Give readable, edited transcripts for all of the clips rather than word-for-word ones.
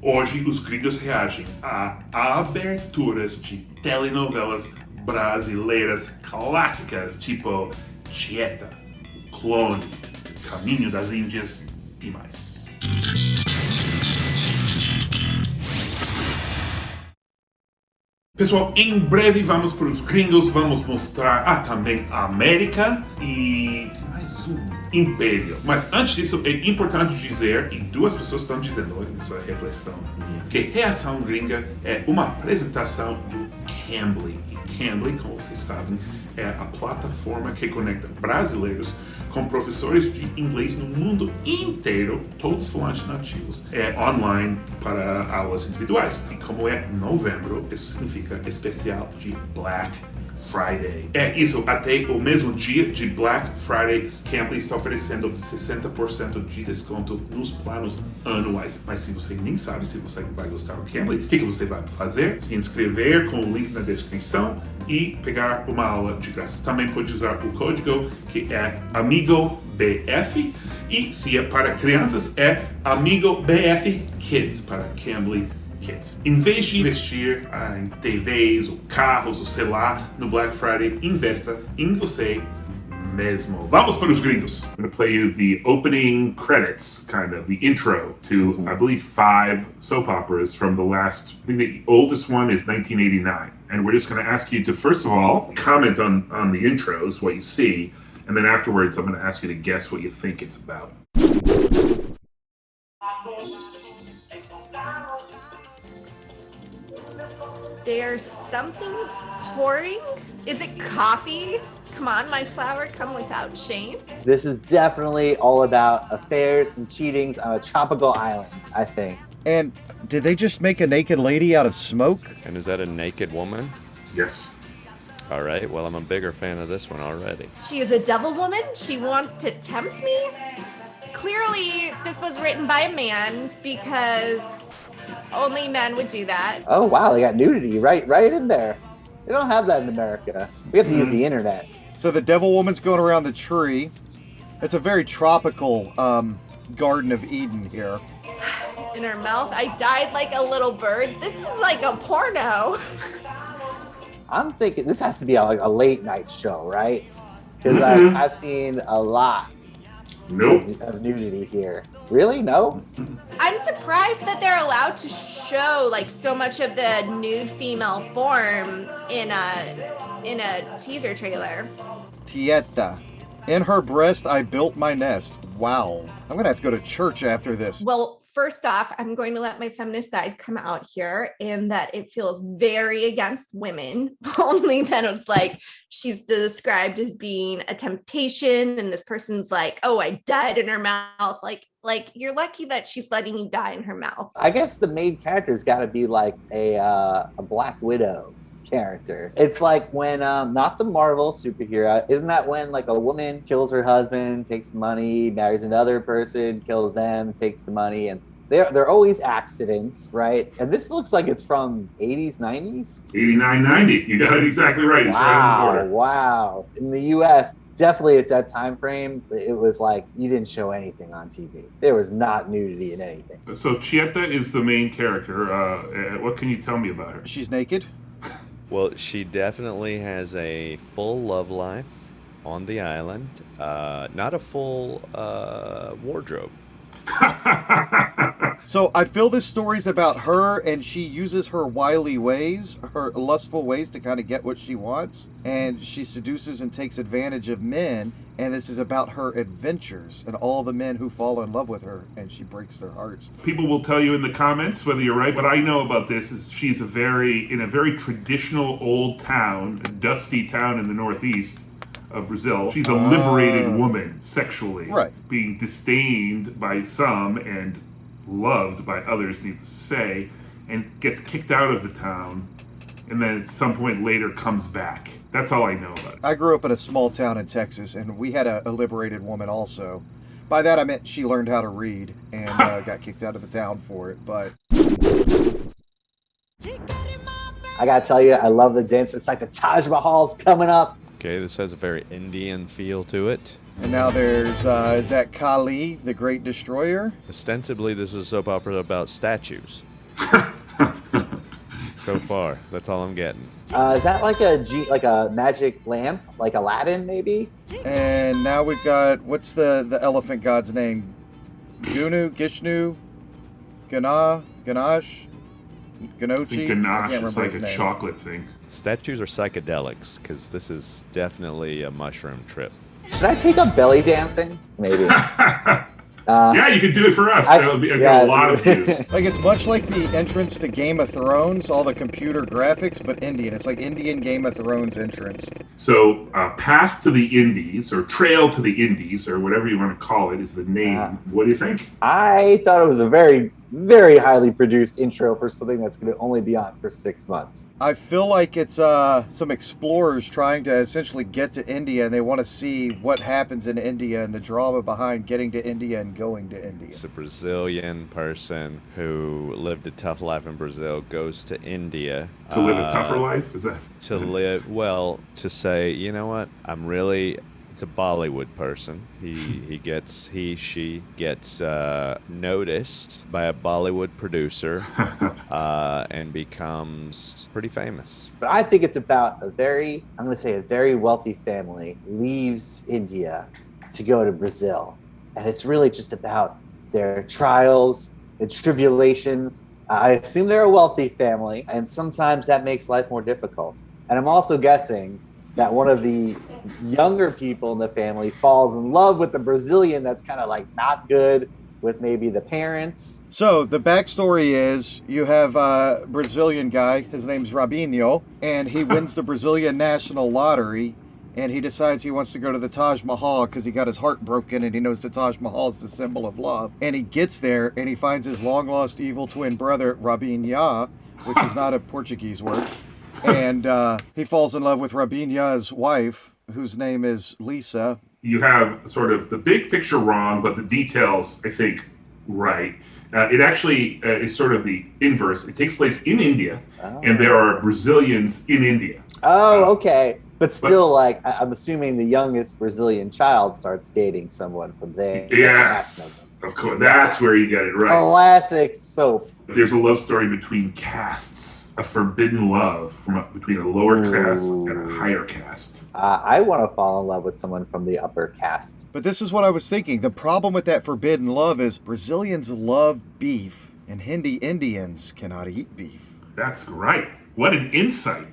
Hoje os gringos reagem a aberturas de telenovelas brasileiras clássicas, tipo Tieta, Clone, Caminho das Índias e mais. Pessoal, em breve vamos para os gringos, vamos mostrar também a América e mais um Império. Mas antes disso, é importante dizer, e duas pessoas estão dizendo nessa reflexão, que Reação Gringa é uma apresentação do Cambly. E Cambly, como vocês sabem, é a plataforma que conecta brasileiros com professores de inglês no mundo inteiro, todos falantes nativos, online para aulas individuais. E como é novembro, isso significa especial de Black Friday. É isso, até o mesmo dia de Black Friday, Cambly está oferecendo 60% de desconto nos planos anuais. Mas se você nem sabe se você vai gostar do Cambly, o que você vai fazer? Se inscrever com o link na descrição e pegar uma aula de graça. Também pode usar o código que é AmigoBF e se é para crianças é AmigoBF Kids para Cambly Kids. Em vez de investir em TVs, ou carros, ou sei lá, no Black Friday, investa em você mesmo. Vamos para os gringos. I'm going to play you the opening credits, kind of, the intro to, I believe, 5 soap operas from the last, I think the oldest one is 1989. And we're just going to ask you to, first of all, comment on the intros, what you see, and then afterwards I'm going to ask you to guess what you think it's about. There's something pouring? Is it coffee? Come on, my flower, come without shame. This is definitely all about affairs and cheatings on a tropical island, I think. And did they just make a naked lady out of smoke? And is that a naked woman? Yes. All right, well, I'm a bigger fan of this one already. She is a devil woman? She wants to tempt me? Clearly, this was written by a man because only men would do that. Oh wow, they got nudity right in there. They don't have that in America. We have to use the internet. So the devil woman's going around the tree. It's a very tropical Garden of Eden here. In her mouth, I died like a little bird. This is like a porno. I'm thinking this has to be like a late night show, right? Because I've seen a lot of nudity here. Really? No? I'm surprised that they're allowed to show like so much of the nude female form in a teaser trailer. Tieta. In her breast, I built my nest. Wow. I'm going to have to go to church after this. Well, first off, I'm going to let my feminist side come out here in that it feels very against women. Only that it's like she's described as being a temptation and this person's like, oh, I died in her mouth. Like you're lucky that she's letting you die in her mouth. I guess the main character's got to be like a Black Widow character. It's like when not the Marvel superhero, isn't that when like a woman kills her husband, takes the money, marries another person, kills them, takes the money, and they're always accidents, right? And this looks like it's from 80s, 90s? 89, 90. You got it exactly right. It's right in the order. Wow. In the US, definitely at that time frame, it was like you didn't show anything on TV. There was not nudity in anything. So Chieta is the main character. What can you tell me about her? She's naked? Well, she definitely has a full love life on the island. Not a full wardrobe. So I feel this story's about her, and she uses her wily ways, her lustful ways to kind of get what she wants, and she seduces and takes advantage of men, and this is about her adventures and all the men who fall in love with her, and she breaks their hearts. People will tell you in the comments whether you're right, but I know about this is she's in a very traditional old town, a dusty town in the northeast of Brazil. She's a liberated woman sexually, right, being disdained by some and loved by others, needless to say, and gets kicked out of the town, and then at some point later comes back. That's all I know about it. I grew up in a small town in Texas, and we had a liberated woman also. By that I meant she learned how to read and got kicked out of the town for it, but... I gotta tell you, I love the dance. It's like the Taj Mahal's coming up. Okay, this has a very Indian feel to it. And now there's, is that Kali, the Great Destroyer? Ostensibly, this is a soap opera about statues. So far, that's all I'm getting. Is that like a magic lamp, like Aladdin, maybe? And now we've got, what's the elephant god's name? Gishnu, Ganache, I Ganochi? think I ganache can't is remember like his a name. chocolate thing. Statues are psychedelics, because this is definitely a mushroom trip. Should I take up belly dancing? Maybe. Yeah, you could do it for us. I- That would be yeah. a lot of views. Like, it's much like the entrance to Game of Thrones, all the computer graphics, but Indian. It's like Indian Game of Thrones entrance. So, Path to the Indies, or Trail to the Indies, or whatever you want to call it, is the name. Yeah. What do you think? I thought it was a very, very highly produced intro for something that's going to only be on for 6 months. I feel like it's some explorers trying to essentially get to India, and they want to see what happens in India and the drama behind getting to India and going to India. It's a Brazilian person who lived a tough life in Brazil, goes to India. To live a tougher life? Is that? To live, well, to say, you know what, it's a Bollywood person. She gets noticed by a Bollywood producer and becomes pretty famous. But I think it's about a very wealthy family leaves India to go to Brazil. And it's really just about their trials and tribulations. I assume they're a wealthy family, and sometimes that makes life more difficult. And I'm also guessing that one of the younger people in the family falls in love with the Brazilian that's kind of like not good with maybe the parents. So the backstory is you have a Brazilian guy, his name's Robinho, and he wins the Brazilian National Lottery, and he decides he wants to go to the Taj Mahal because he got his heart broken and he knows the Taj Mahal is the symbol of love. And he gets there and he finds his long-lost evil twin brother, Robinha, which is not a Portuguese word. And he falls in love with Robinha's wife, whose name is Lisa. You have sort of the big picture wrong, but the details, I think, right. It actually is sort of the inverse. It takes place in India, and there are Brazilians in India. Oh, okay. But still, like, I'm assuming the youngest Brazilian child starts dating someone from there. Yes, of course. That's where you get it right. Classic soap. There's a love story between castes, a forbidden love between a lower caste and a higher caste. I want to fall in love with someone from the upper caste. But this is what I was thinking. The problem with that forbidden love is Brazilians love beef, and Hindi Indians cannot eat beef. That's right. What an insight.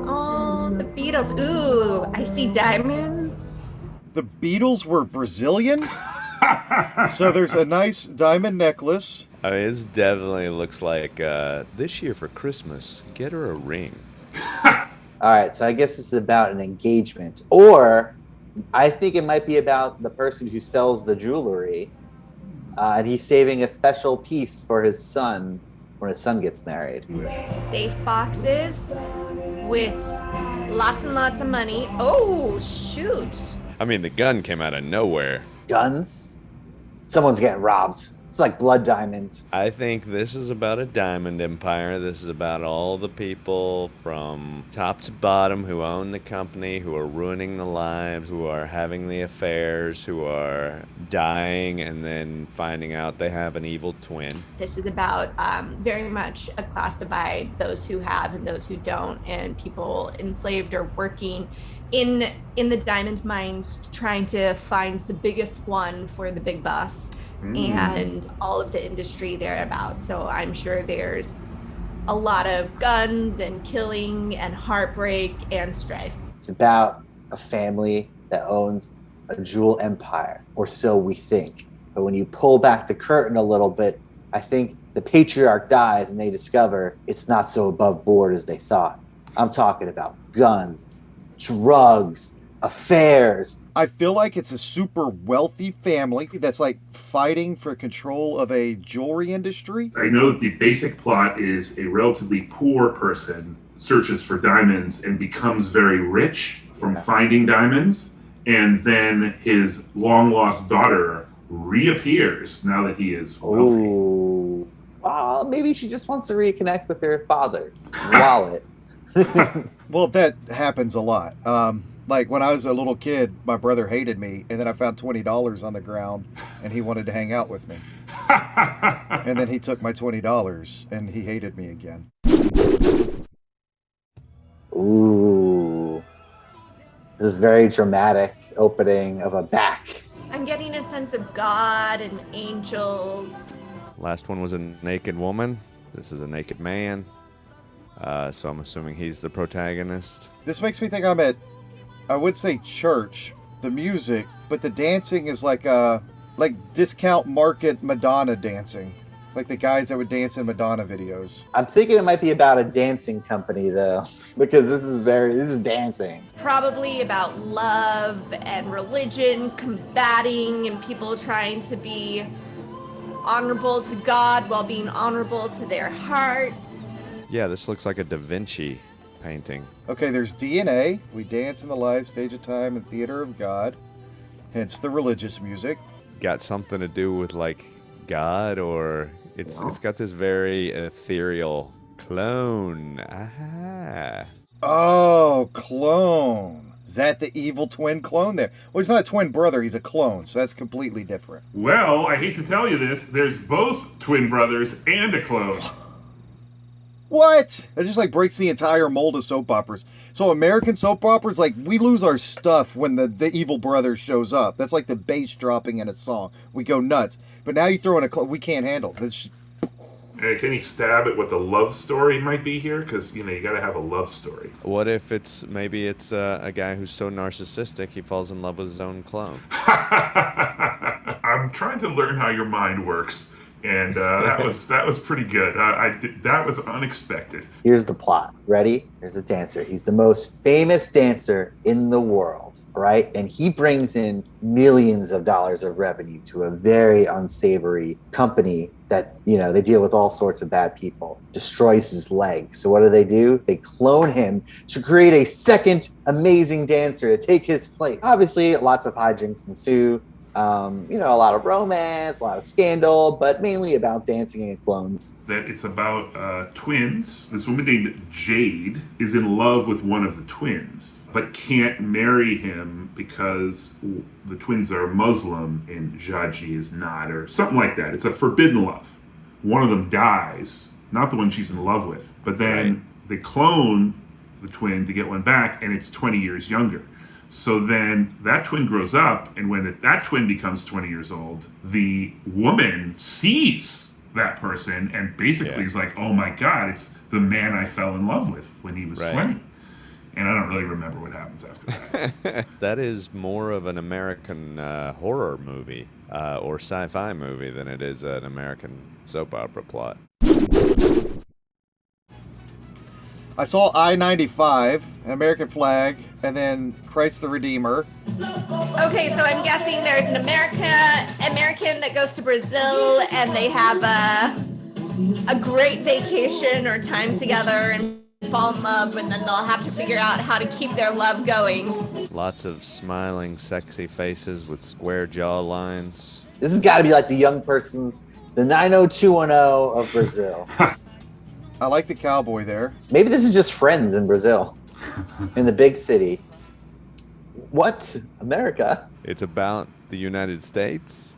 Oh, the Beatles. Ooh, I see diamonds. The Beatles were Brazilian? So there's a nice diamond necklace. I mean, this definitely looks like this year for Christmas, get her a ring. All right, so I guess this is about an engagement. Or I think it might be about the person who sells the jewelry. And he's saving a special piece for his son when his son gets married. Safe boxes with lots and lots of money. Oh, shoot. I mean, the gun came out of nowhere. Guns? Someone's getting robbed. It's like Blood Diamond. I think this is about a diamond empire. This is about all the people from top to bottom who own the company, who are ruining the lives, who are having the affairs, who are dying and then finding out they have an evil twin. This is about very much a class divide, those who have and those who don't, and people enslaved or working in the diamond mines trying to find the biggest one for the big boss. And all of the industry thereabout. So I'm sure there's a lot of guns and killing and heartbreak and strife. It's about a family that owns a jewel empire, or so we think. But when you pull back the curtain a little bit, I think the patriarch dies and they discover it's not so above board as they thought. I'm talking about guns, drugs, affairs. I feel like it's a super wealthy family that's like fighting for control of a jewelry industry. I know that the basic plot is a relatively poor person searches for diamonds and becomes very rich from finding diamonds, and then his long lost daughter reappears now that he is wealthy. Ooh. Well, maybe she just wants to reconnect with her father's wallet. Well, that happens a lot. Like when I was a little kid, my brother hated me, and then I found $20 on the ground, and he wanted to hang out with me. And then he took my $20, and he hated me again. Ooh. This is very dramatic opening of a back. I'm getting a sense of God and angels. Last one was a naked woman. This is a naked man. So I'm assuming he's the protagonist. This makes me think I'm at, I would say church, the music, but the dancing is like discount market Madonna dancing. Like the guys that would dance in Madonna videos. I'm thinking it might be about a dancing company though, because this is dancing. Probably about love and religion combating and people trying to be honorable to God while being honorable to their hearts. Yeah, this looks like a Da Vinci painting. Okay, there's DNA. We dance in the live stage of time and theater of God. Hence the religious music. Got something to do with like God, or it's got this very ethereal clone. Aha. Oh, clone. Is that the evil twin clone there? Well, he's not a twin brother, he's a clone, so that's completely different. Well, I hate to tell you this, there's both twin brothers and a clone. What? That just like breaks the entire mold of soap operas. So American soap operas, like we lose our stuff when the evil brother shows up. That's like the bass dropping in a song. We go nuts. But now you throw in we can't handle. That's Can you stab at what the love story might be here? Because, you gotta have a love story. What if maybe it's a guy who's so narcissistic he falls in love with his own clone? I'm trying to learn how your mind works. And that was pretty good. That was unexpected. Here's the plot. Ready? There's a dancer. He's the most famous dancer in the world, right? And he brings in millions of dollars of revenue to a very unsavory company that, they deal with all sorts of bad people, destroys his leg. So what do? They clone him to create a second amazing dancer to take his place. Obviously, lots of hijinks ensue. A lot of romance, a lot of scandal, but mainly about dancing and clones. That it's about twins. This woman named Jade is in love with one of the twins, but can't marry him because the twins are Muslim and Jaji is not, or something like that. It's a forbidden love. One of them dies, not the one she's in love with, but then they clone the twin to get one back, and it's 20 years younger. So then that twin grows up, and when that twin becomes 20 years old, the woman sees that person and basically is like, oh my God, it's the man I fell in love with when he was 20. And I don't really remember what happens after that. That is more of an American horror movie or sci-fi movie than it is an American soap opera plot. I saw I-95, an American flag, and then Christ the Redeemer. Okay, so I'm guessing there's an American that goes to Brazil and they have a great vacation or time together and fall in love, and then they'll have to figure out how to keep their love going. Lots of smiling, sexy faces with square jaw lines. This has got to be like the young person's, the 90210 of Brazil. I like the cowboy there. Maybe this is just Friends in Brazil, in the big city. What? America? It's about the United States?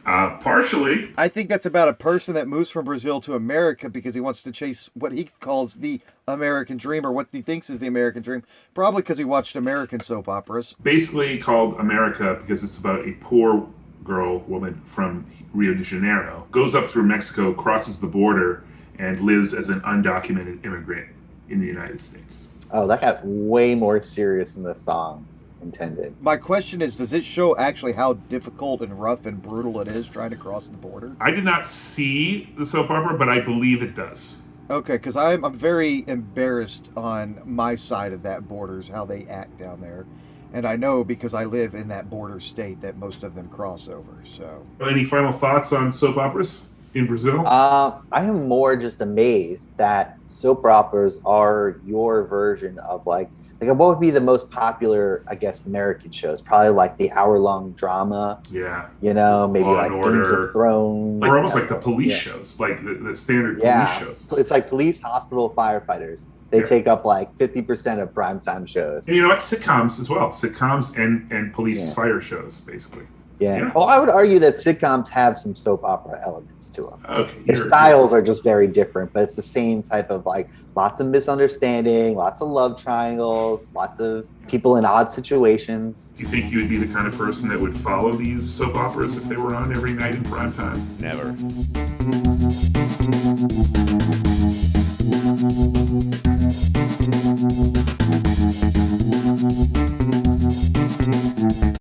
Partially. I think that's about a person that moves from Brazil to America because he wants to chase what he calls the American dream, or what he thinks is the American dream. Probably because he watched American soap operas. Basically called America because it's about a poor woman from Rio de Janeiro, goes up through Mexico, crosses the border, and lives as an undocumented immigrant in the United States. Oh, that got way more serious than the song intended. My question is, does it show actually how difficult and rough and brutal it is trying to cross the border? I did not see the soap opera, but I believe it does. Okay, because I'm very embarrassed on my side of that borders, how they act down there. And I know because I live in that border state that most of them cross over, so. Any final thoughts on soap operas in Brazil? I am more just amazed that soap operas are your version of like Like, what would be the most popular, I guess, American shows? Probably like the hour-long drama, Yeah. you know, maybe Law like and Games Order. of Thrones. Or almost you like the know, police yeah. shows, like the standard Yeah, police shows. it's like police, hospital, firefighters. They Yeah. take up like 50% of primetime shows. And you know what? Sitcoms as well. Sitcoms and police Yeah. fire shows, basically. Yeah. Yeah. Well, I would argue that sitcoms have some soap opera elements to them. Okay. Their styles are just very different, but it's the same type of like lots of misunderstanding, lots of love triangles, lots of people in odd situations. Do you think you would be the kind of person that would follow these soap operas if they were on every night in prime time? Never.